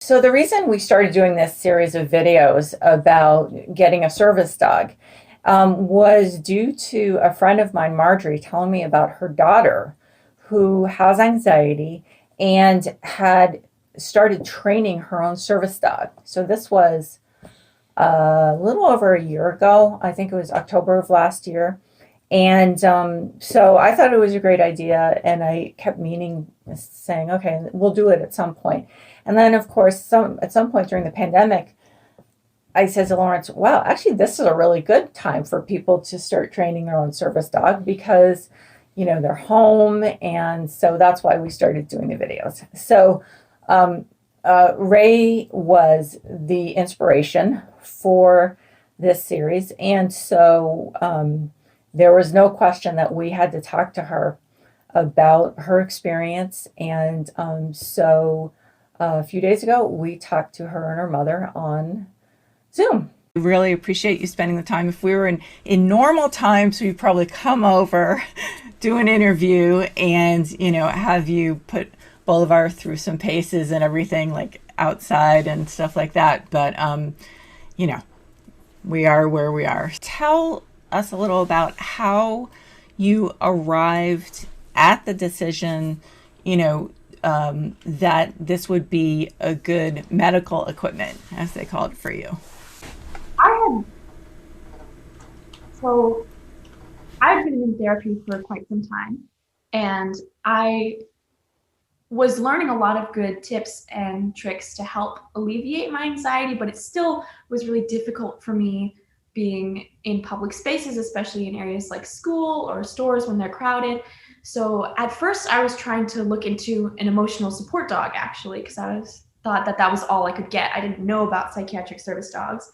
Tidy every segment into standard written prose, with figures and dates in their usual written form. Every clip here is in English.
So the reason we started doing this series of videos about getting a service dog was due to a friend of mine, Marjorie, telling me about her daughter who has anxiety and had started training her own service dog. So this was a little over a year ago. I think it was October of last year. And so I thought it was a great idea, and I kept meaning saying, okay, we'll do it at some point. And then, of course, at some point during the pandemic, I said to Lawrence, wow, actually, this is a really good time for people to start training their own service dog because, they're home. And so that's why we started doing the videos. So um, Ray was the inspiration for this series. And so there was no question that we had to talk to her about her experience. And so a few days ago, we talked to her and her mother on Zoom. I really appreciate you spending the time. If we were in normal times, we'd probably come over, do an interview, and, have you put Bolivar through some paces and everything like outside and stuff like that. But, we are where we are. Tell us a little about how you arrived at the decision, that this would be a good medical equipment, as they call it, for you. I so I've been in therapy for quite some time, and I was learning a lot of good tips and tricks to help alleviate my anxiety, but it still was really difficult for me being in public spaces, especially in areas like school or stores when they're crowded. So at first I was trying to look into an emotional support dog, actually, because thought that was all I could get. I didn't know about psychiatric service dogs.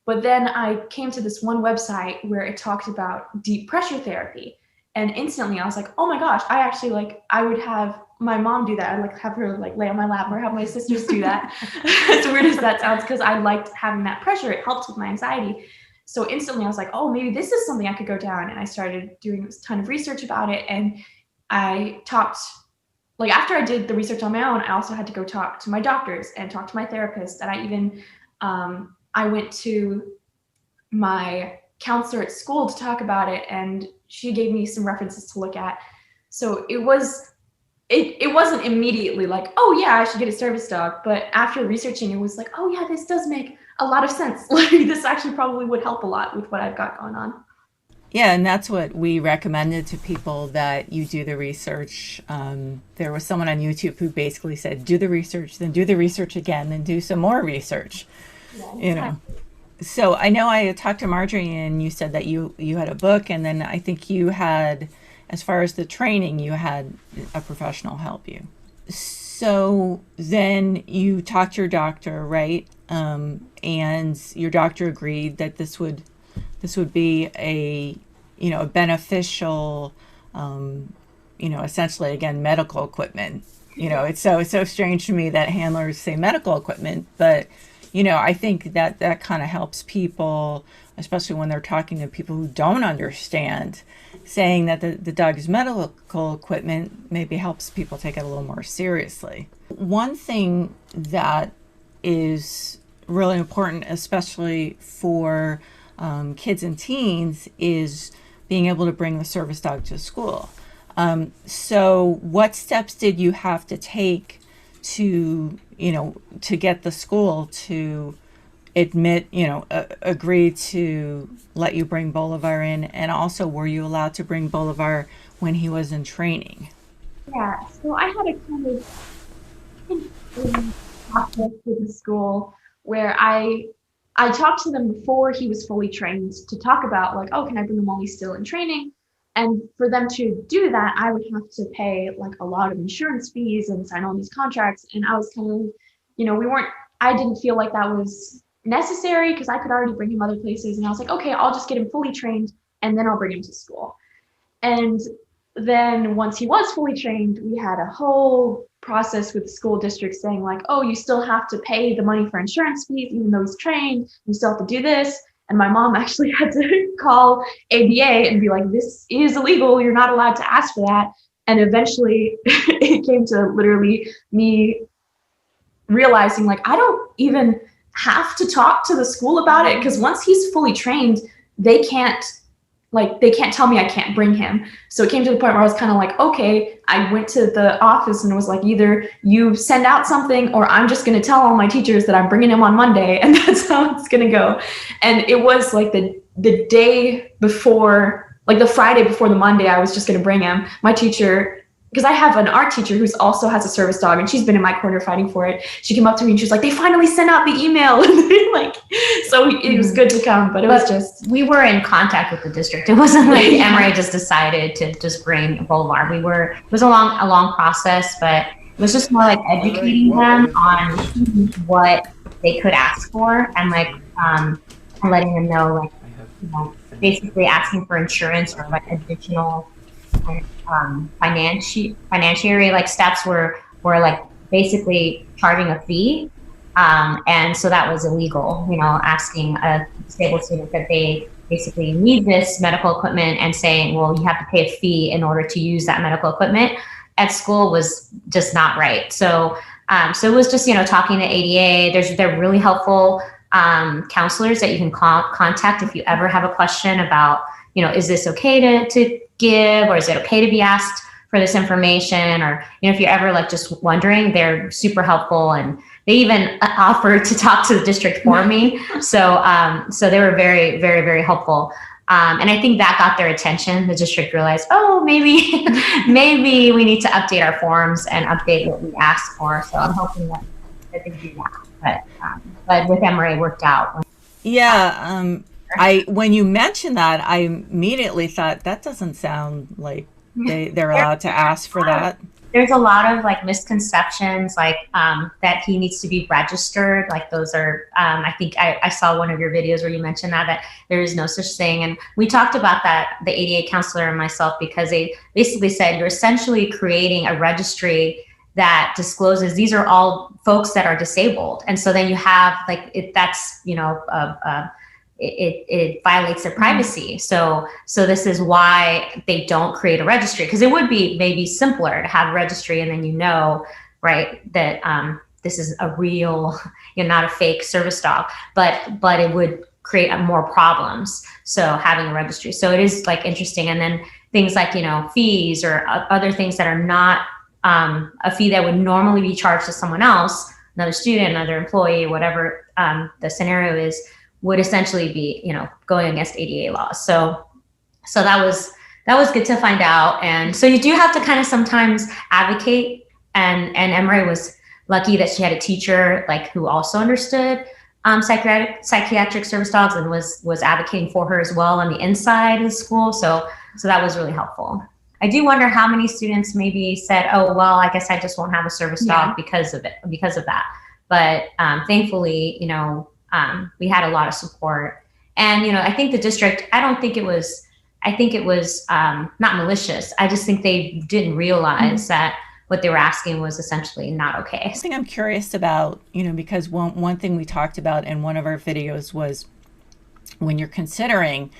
But then I came to this one website where it talked about deep pressure therapy. And instantly I was like, oh my gosh, I would have my mom do that. I'd have her lay on my lap or have my sisters do that. As weird as that sounds, because I liked having that pressure. It helped with my anxiety. So instantly I was like, oh, maybe this is something I could go down. And I started doing a ton of research about it. And I talked, after I did the research on my own, I also had to go talk to my doctors and talk to my therapist. And I even, I went to my counselor at school to talk about it, and she gave me some references to look at. So it wasn't immediately like, oh yeah, I should get a service dog. But after researching, it was like, oh yeah, this does make a lot of sense. This actually probably would help a lot with what I've got going on. Yeah, and that's what we recommended to people, that you do the research. There was someone on YouTube who basically said, do the research, then do the research again, then do some more research. Yeah, You know. So I know I talked to Marjorie, and you said that you had a book, and then I think you had, as far as the training, you had a professional help you. So then you talked to your doctor, right? And your doctor agreed that this would be a beneficial, essentially, again, medical equipment. It's so strange to me that handlers say medical equipment, but I think that kind of helps people, especially when they're talking to people who don't understand. Saying that the dog is medical equipment maybe helps people take it a little more seriously. One thing that is really important, especially for kids and teens, is being able to bring the service dog to school. So what steps did you have to take to get the school to agree to let you bring Bolivar in? And also, were you allowed to bring Bolivar when he was in training? Yeah, so I had a kind of interesting process with the school where I talked to them before he was fully trained to talk about oh, can I bring him while he's still in training? And for them to do that, I would have to pay a lot of insurance fees and sign all these contracts. And I was kind of, I didn't feel like that was necessary because I could already bring him other places. And I was like, okay, I'll just get him fully trained and then I'll bring him to school. And then once he was fully trained, we had a whole process with the school district saying oh, you still have to pay the money for insurance fees, even though he's trained, you still have to do this. And my mom actually had to call ABA and be like, this is illegal. You're not allowed to ask for that. And eventually it came to literally me realizing like I don't even have to talk to the school about it, because once he's fully trained, they can't they can't tell me I can't bring him. So it came to the point where I was kind of like, okay, I went to the office and was like, either you send out something or I'm just going to tell all my teachers that I'm bringing him on Monday, and that's how it's going to go. And it was like the day before, like the Friday before the Monday I was just going to bring him, my teacher, because I have an art teacher who's also has a service dog, and she's been in my corner fighting for it. She came up to me and she was like, they finally sent out the email. Like, so it was good to come, but it was just, we were in contact with the district. It wasn't like Emory just decided to just bring Boulevard. It was a long process, but it was just more like educating them on what they could ask for, and like and letting them know, like, you know, basically asking for insurance or like additional financiary like steps were like basically charging a fee, and so that was illegal. You know, asking a disabled student that they basically need this medical equipment and saying, well, you have to pay a fee in order to use that medical equipment at school was just not right. So so it was just, you know, talking to ADA. They're really helpful counselors that you can contact if you ever have a question about, you know, is this okay to give, or is it okay to be asked for this information? Or, you know, if you're ever like just wondering, they're super helpful, and they even offered to talk to the district for me. So so they were very, very, very helpful. And I think that got their attention. The district realized, oh, maybe maybe we need to update our forms and update what we asked for. So I'm hoping that they do that. But with Emory, it worked out. Yeah. When you mentioned that, I immediately thought that doesn't sound like they're allowed to ask for that. There's a lot of like misconceptions, like that he needs to be registered. Like those are, I think I saw one of your videos where you mentioned that there is no such thing. And we talked about that, the ADA counselor and myself, because they basically said you're essentially creating a registry that discloses these are all folks that are disabled. And so then you have like, that's, you know, it violates their privacy. So this is why they don't create a registry, because it would be maybe simpler to have a registry and then, you know, right, that this is a real, you know, not a fake service dog, but it would create more problems. So having a registry. So it is like interesting. And then things like, you know, fees or other things that are not a fee that would normally be charged to someone else, another student, another employee, whatever the scenario is, would essentially be, you know, going against ADA laws. So that was good to find out. And so you do have to kind of sometimes advocate. And Emory was lucky that she had a teacher like who also understood psychiatric service dogs and was advocating for her as well on the inside of the school. So that was really helpful. I do wonder how many students maybe said, oh, well, I guess I just won't have a service dog because of that. But thankfully, you know, we had a lot of support. And, you know, I think the district, I think it was not malicious. I just think they didn't realize that what they were asking was essentially not okay. I think I'm curious about, you know, because one thing we talked about in one of our videos was when you're considering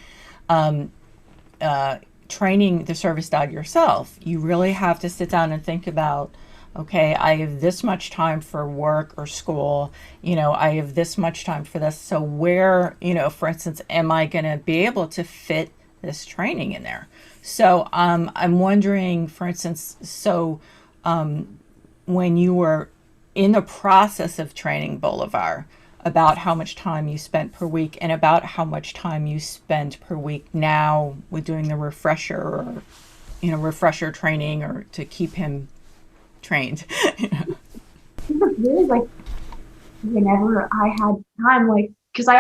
training the service dog yourself, you really have to sit down and think about, okay, I have this much time for work or school, you know, I have this much time for this. So where, you know, for instance, am I going to be able to fit this training in there? So I'm wondering, for instance, when you were in the process of training Bolivar, about how much time you spent per week and about how much time you spend per week now with doing the refresher or, you know, refresher training or to keep him trained. You know? It was really like whenever I had time, like, because I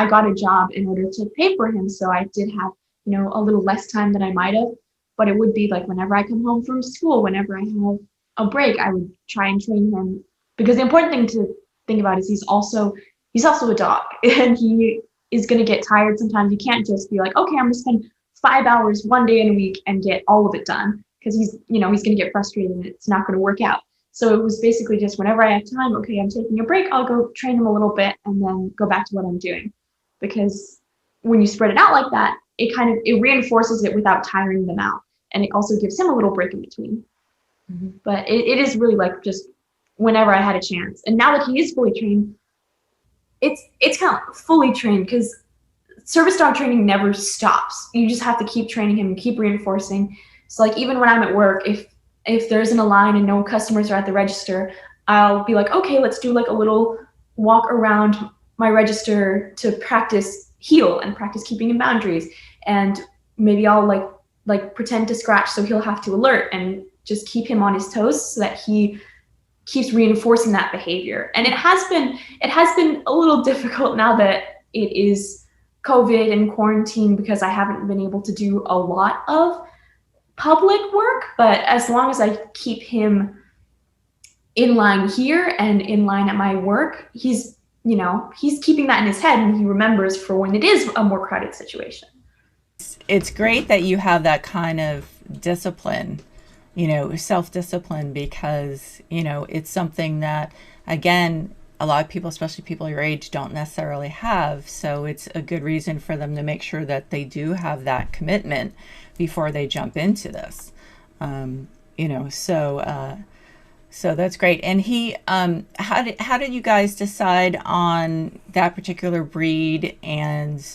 got a job in order to pay for him. So I did have, you know, a little less time than I might have, but it would be like whenever I come home from school, whenever I have a break, I would try and train him, because the important thing to think about is he's also a dog and he is going to get tired sometimes. You can't just be like, okay, I'm going to spend 5 hours one day in a week and get all of it done, because he's going to get frustrated and it's not going to work out. So it was basically just whenever I have time, okay, I'm taking a break, I'll go train him a little bit and then go back to what I'm doing. Because when you spread it out like that, it reinforces it without tiring them out. And it also gives him a little break in between. Mm-hmm. But it is really like just whenever I had a chance. And now that he is fully trained, it's kind of fully trained, because service dog training never stops. You just have to keep training him and keep reinforcing. So like even when I'm at work, if there isn't a line and no customers are at the register, I'll be like, okay, let's do like a little walk around my register to practice heel and practice keeping in boundaries. And maybe I'll like pretend to scratch, so he'll have to alert, and just keep him on his toes so that he keeps reinforcing that behavior. And it has been a little difficult now that it is COVID and quarantine, because I haven't been able to do a lot of public work. But as long as I keep him in line here and in line at my work, he's keeping that in his head, and he remembers for when it is a more crowded situation. It's great that you have that kind of discipline, self-discipline, because, it's something that, again, a lot of people, especially people your age, don't necessarily have. So it's a good reason for them to make sure that they do have that commitment before they jump into this. So that's great. And he, how did you guys decide on that particular breed? And,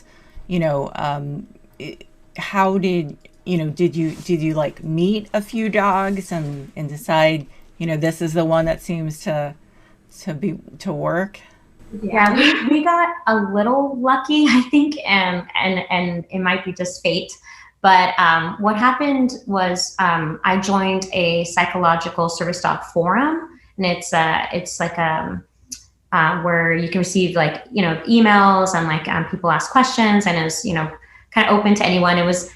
how did you like meet a few dogs and decide, this is the one that seems to work? Yeah, we got a little lucky, I think, and it might be just fate. But what happened was I joined a psychological service dog forum, and it's like where you can receive emails and people ask questions, and it was kind of open to anyone. It was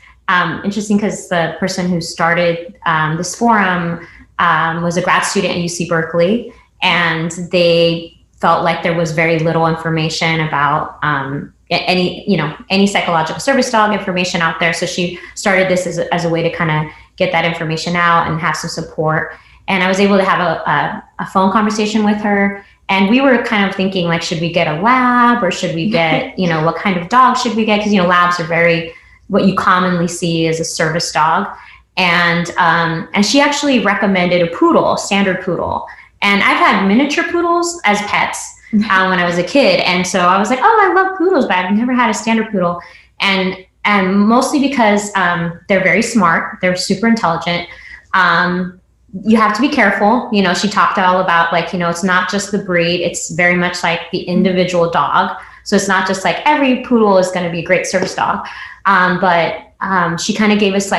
interesting because the person who started this forum was a grad student at UC Berkeley, and they felt like there was very little information about any psychological service dog information out there. So she started this as a way to kind of get that information out and have some support. And I was able to have a phone conversation with her. And we were kind of thinking, like, should we get a lab, or should we get, what kind of dog should we get? Because, labs are very, what you commonly see as a service dog. And she actually recommended a poodle, standard poodle. And I've had miniature poodles as pets when I was a kid. And so I was like, oh, I love poodles, but I've never had a standard poodle. And mostly because they're very smart. They're super intelligent. You have to be careful. She talked all about it's not just the breed. It's very much like the individual dog. So it's not just like every poodle is going to be a great service dog. But she kind of gave us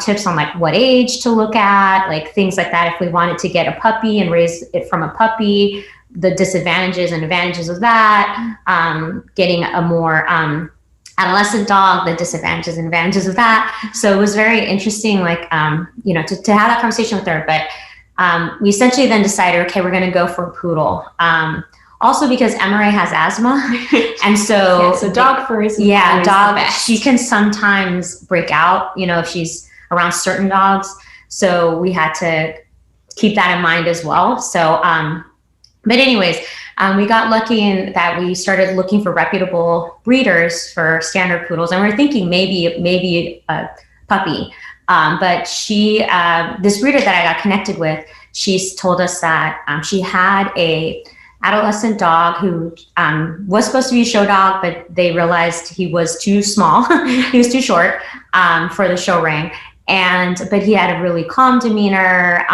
tips on what age to look at, things like that. If we wanted to get a puppy and raise it from a puppy, the disadvantages and advantages of that, getting a more adolescent dog, the disadvantages and advantages of that. So it was very interesting, to have that conversation with her. But we essentially then decided, okay, we're going to go for a poodle. Also because Emre has asthma, and so dog fur is dog. She can sometimes break out, if she's around certain dogs. So we had to keep that in mind as well. So, but anyways, we got lucky in that we started looking for reputable breeders for standard poodles, and we're thinking maybe a puppy. But this breeder that I got connected with, she's told us that she had a adolescent dog who was supposed to be a show dog, but they realized he was too small. He was too short for the show ring. But he had a really calm demeanor.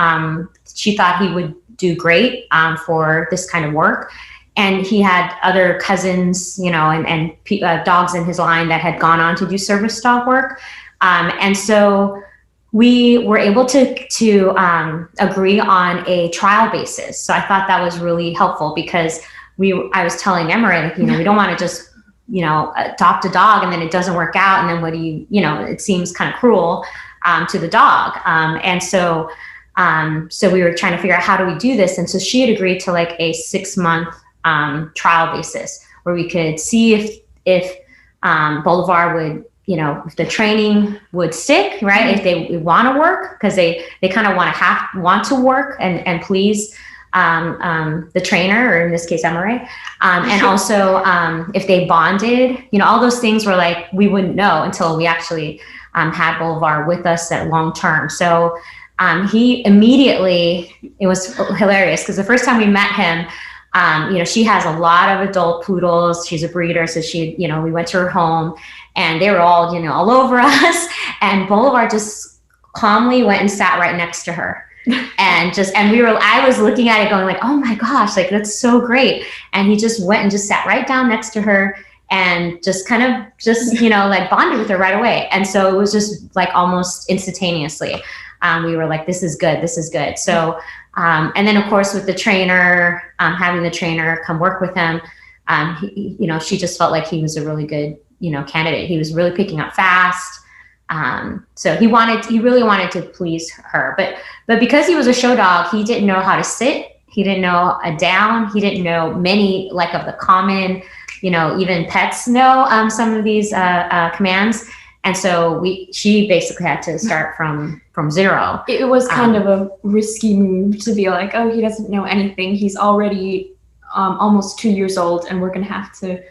She thought he would do great for this kind of work. And he had other cousins, and dogs in his line that had gone on to do service dog work. And so we were able to agree on a trial basis. So I thought that was really helpful, because I was telling Emre, we don't want to just, adopt a dog and then it doesn't work out. And then what do it seems kind of cruel to the dog. And so we were trying to figure out, how do we do this? And so she had agreed to a 6-month trial basis, where we could see if Bolivar would, if the training would stick, right? If they want to work, because they kind of want to work and please the trainer, or in this case, Emre. And also if they bonded, all those things were we wouldn't know until we actually had Bolivar with us at long term. So he immediately, it was hilarious because the first time we met him, she has a lot of adult poodles. She's a breeder. So we went to her home and they were all, all over us. And Bolivar just calmly went and sat right next to her. And I was looking at it going like, oh my gosh, like that's so great. And he just went and just sat right down next to her and just kind of like bonded with her right away. And so it was just like almost instantaneously. We were like, this is good. So, and then of course with the trainer, having the trainer come work with him, she just felt like he was a really good, candidate. He was really picking up fast. So he really wanted to please her, but because he was a show dog, he didn't know how to sit. He didn't know a down. He didn't know many like of the common, even pets know some of these commands. And so she basically had to start from zero. It was kind of a risky move to be like, oh, he doesn't know anything. He's already almost 2 years old, and we're going to have to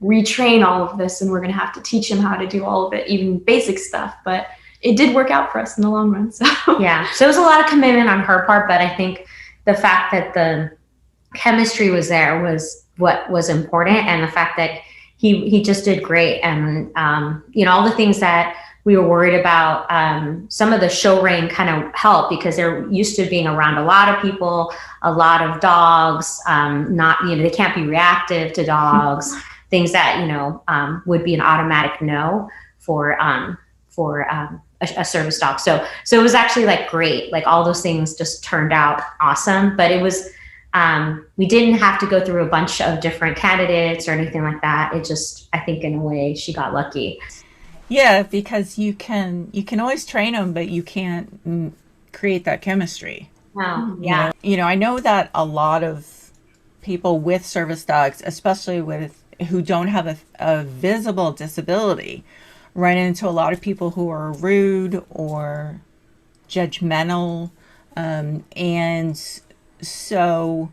retrain all of this, and we're going to have to teach him how to do all of it, even basic stuff. But it did work out for us in the long run. So yeah, so it was a lot of commitment on her part, but I think the fact that the chemistry was there was what was important, and the fact that he just did great. And all the things that we were worried about, some of the show rein kind of helped because they're used to being around a lot of people, a lot of dogs, they can't be reactive to dogs, things that, would be an automatic no for a service dog. So it was actually like great, like all those things just turned out awesome, but it was, we didn't have to go through a bunch of different candidates or anything like that. It just, I think in a way she got lucky. Yeah, because you can always train them, but you can't create that chemistry. Oh, yeah. I know that a lot of people with service dogs, especially who don't have a visible disability, run into a lot of people who are rude or judgmental. And so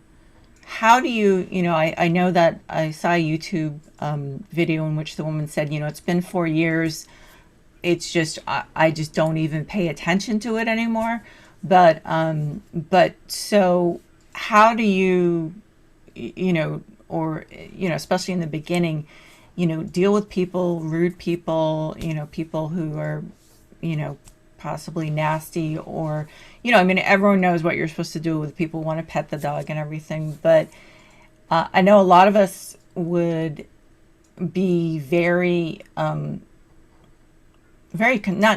how do you, I know that I saw a YouTube video in which the woman said, it's been 4 years. It's just, I just don't even pay attention to it anymore. But so how do you, especially in the beginning, deal with people, rude people, people who are, possibly nasty or, everyone knows what you're supposed to do with people who want to pet the dog and everything. But I know a lot of us would be very, not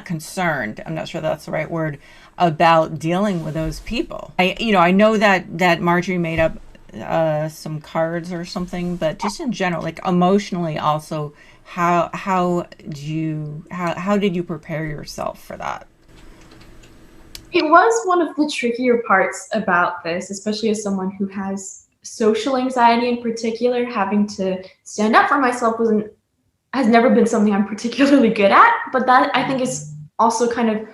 concerned, I'm not sure that's the right word, about dealing with those people. I know that Marjorie made up some cards or something, but just in general, like emotionally also, how did you prepare yourself for that? It was one of the trickier parts about this, especially as someone who has social anxiety in particular. Having to stand up for myself has never been something I'm particularly good at, but that I think is also kind of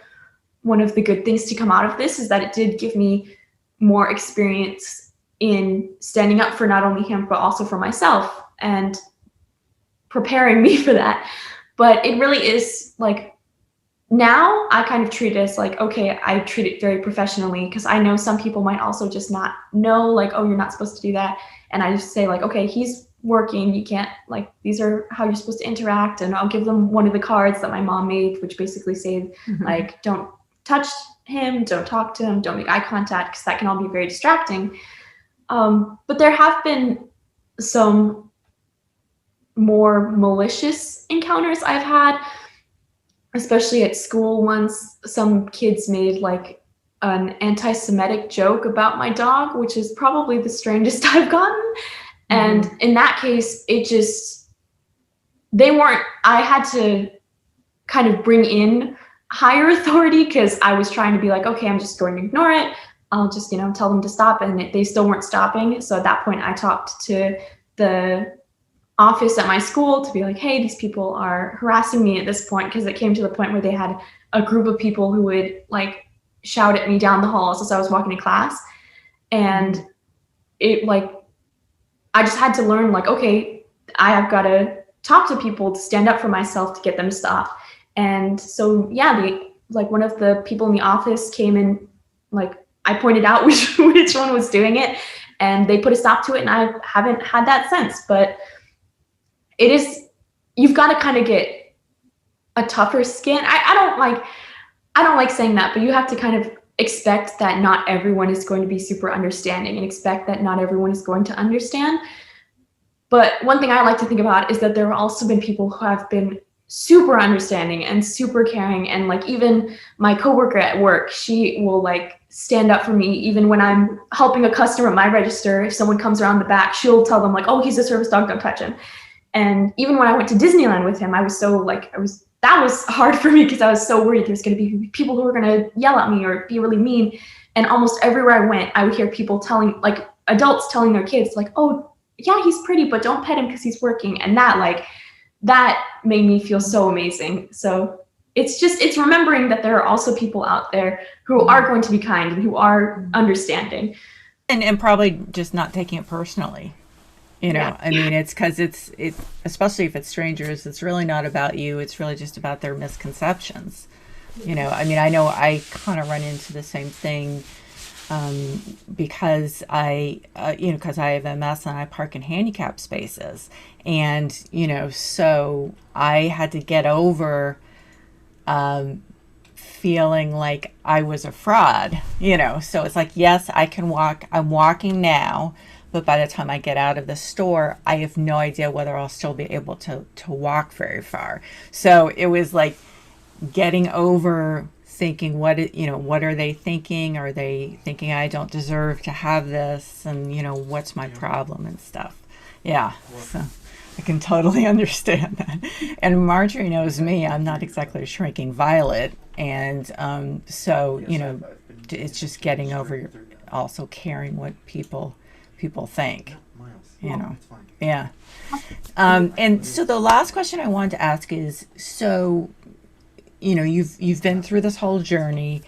one of the good things to come out of this, is that it did give me more experience in standing up for not only him, but also for myself and preparing me for that. But it really is like, now I kind of treat it as like, okay, I treat it very professionally, because I know some people might also just not know, like, oh, you're not supposed to do that. And I just say like, okay, he's working, you can't, like, these are how you're supposed to interact. And I'll give them one of the cards that my mom made, which basically say like, don't touch him, don't talk to him, don't make eye contact, because that can all be very distracting. But there have been some more malicious encounters I've had, especially at school. Once some kids made like an anti-Semitic joke about my dog, which is probably the strangest I've gotten. And in that case, I had to kind of bring in higher authority, because I was trying to be like, okay, I'm just going to ignore it. I'll just, tell them to stop. And they still weren't stopping. So at that point, I talked to the office at my school to be like, hey, these people are harassing me at this point, because it came to the point where they had a group of people who would like shout at me down the halls as I was walking to class. And it I just had to learn like, okay, I have got to talk to people to stand up for myself to get them to stop. And so, yeah, like one of the people in the office came and like I pointed out which one was doing it, and they put a stop to it, and I haven't had that since. But it is, you've got to kind of get a tougher skin. I don't like saying that, but you have to kind of expect that not everyone is going to be super understanding, and expect that not everyone is going to understand. But one thing I like to think about is that there have also been people who have been super understanding and super caring. And like even my coworker at work, she will like stand up for me even when I'm helping a customer at my register. If someone comes around the back, she'll tell them like, oh, he's a service dog, don't touch him. And even when I went to Disneyland with him, I was so like, that was hard for me because I was so worried there's going to be people who were going to yell at me or be really mean. And almost everywhere I went, I would hear people telling, like adults telling their kids like, oh yeah, he's pretty, but don't pet him because he's working. And that made me feel so amazing. So it's remembering that there are also people out there who are going to be kind and who are understanding. And probably just not taking it personally. Yeah. I mean, it's because it's especially if it's strangers, it's really not about you. It's really just about their misconceptions. I mean, I know I kind of run into the same thing because because I have MS and I park in handicap spaces. And, so I had to get over feeling like I was a fraud, So it's like, yes, I can walk. I'm walking now. But by the time I get out of the store, I have no idea whether I'll still be able to walk very far. So it was like getting over thinking, what are they thinking? Are they thinking I don't deserve to have this? And, what's my problem and stuff? Yeah. So I can totally understand that. And Marjorie knows me. I'm not exactly a shrinking violet. And so, it's just getting over also caring what people think, yeah. And so the last question I wanted to ask is, so, you've been through this whole journey,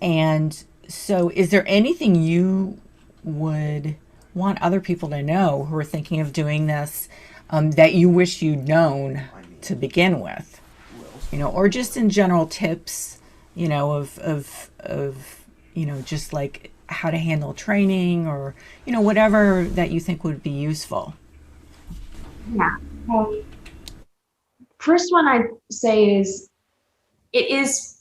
and so is there anything you would want other people to know who are thinking of doing this, that you wish you'd known to begin with, or just in general tips, of just like how to handle training, or whatever that you think would be useful? Yeah. First one I'd say is it is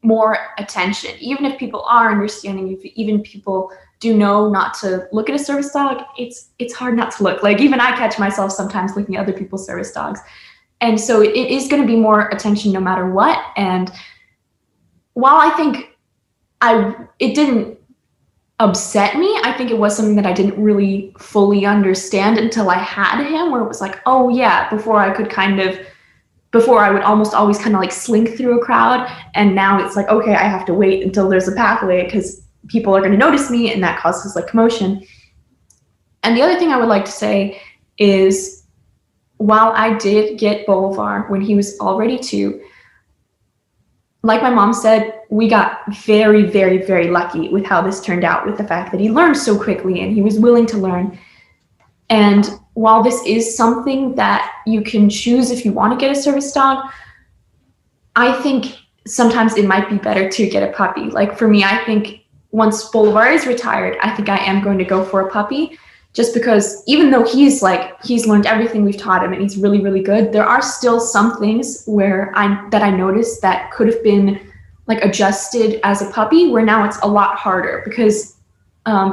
more attention. Even if people are understanding, if even people do know not to look at a service dog, it's hard not to look. Like even I catch myself sometimes looking at other people's service dogs. And so it is going to be more attention no matter what. And while I think it didn't upset me, I think it was something that I didn't really fully understand until I had him, where it was like, oh yeah, before I would almost always kind of like slink through a crowd, and now it's like, okay, I have to wait until there's a pathway because people are going to notice me, and that causes like commotion. And the other thing I would like to say is, while I did get Bolivar when he was already 2, like my mom said, we got very, very, very lucky with how this turned out, with the fact that he learned so quickly and he was willing to learn. And while this is something that you can choose if you want to get a service dog, I think sometimes it might be better to get a puppy. Like for me, I think once Bolivar is retired, I think I am going to go for a puppy, just because even though he's learned everything we've taught him and he's really, really good, there are still some things that I noticed that could have been like adjusted as a puppy, where now it's a lot harder, because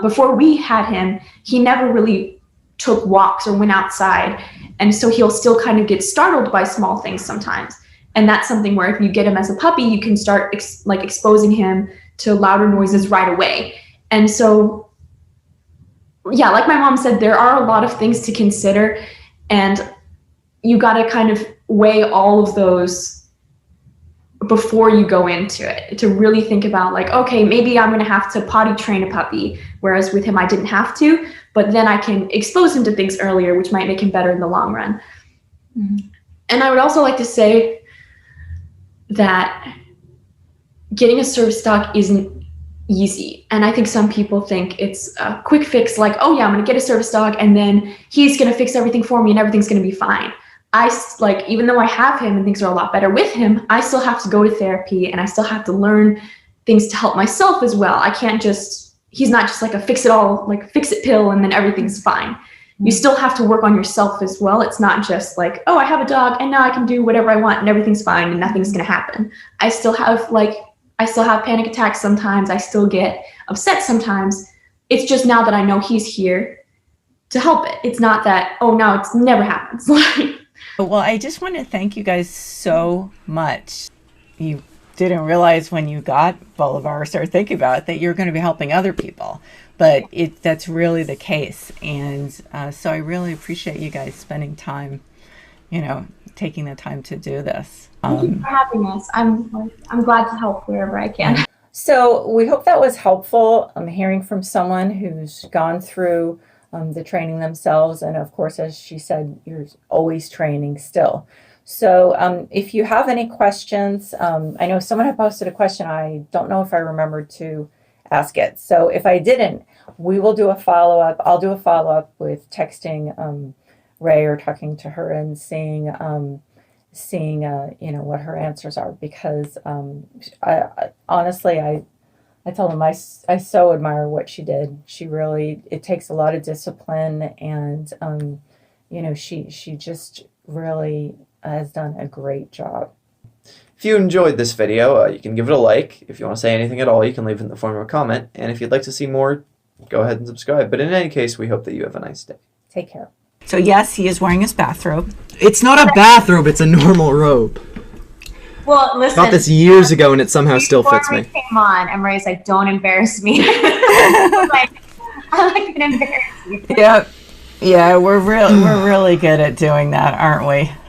before we had him, he never really took walks or went outside. And so he'll still kind of get startled by small things sometimes. And that's something where if you get him as a puppy, you can start exposing him to louder noises right away. And so, yeah, like my mom said, there are a lot of things to consider, and you got to kind of weigh all of those before you go into it, to really think about like, okay, maybe I'm going to have to potty train a puppy, whereas with him I didn't have to, but then I can expose him to things earlier, which might make him better in the long run. Mm-hmm. And I would also like to say that getting a service dog isn't easy. And I think some people think it's a quick fix, like, oh yeah, I'm going to get a service dog and then he's going to fix everything for me and everything's going to be fine. like, even though I have him and things are a lot better with him, I still have to go to therapy and I still have to learn things to help myself as well. I can't just, he's not just like a fix it pill and then everything's fine. You still have to work on yourself as well. It's not just like, oh, I have a dog and now I can do whatever I want and everything's fine and nothing's going to happen. I still have panic attacks sometimes. I still get upset sometimes. It's just now that I know he's here to help it. It's not that, oh, now it's never happens. Well, I just want to thank you guys so much. You didn't realize when you got Bolivar or started thinking about it that you're going to be helping other people, but that's really the case. And so I really appreciate you guys spending time, taking the time to do this. Thank you for having us. I'm glad to help wherever I can. So we hope that was helpful. I'm hearing from someone who's gone through the training themselves. And of course, as she said, you're always training still. So if you have any questions, I know someone had posted a question. I don't know if I remembered to ask it. So if I didn't, we will do a follow-up. I'll do a follow-up with texting Ray or talking to her and seeing what her answers are, because honestly, I told him I so admire what she did. It takes a lot of discipline, and she just really has done a great job. If you enjoyed this video, you can give it a like. If you want to say anything at all, you can leave it in the form of a comment. And if you'd like to see more, go ahead and subscribe. But in any case, we hope that you have a nice day. Take care. So yes, he is wearing his bathrobe. It's not a bathrobe, it's a normal robe. Well, listen. Got this years ago and it somehow still fits me. Before we came on, and Ray's like, don't embarrass me. I'm like, I'm gonna embarrass you. Yep. Yeah, we're really good at doing that, aren't we?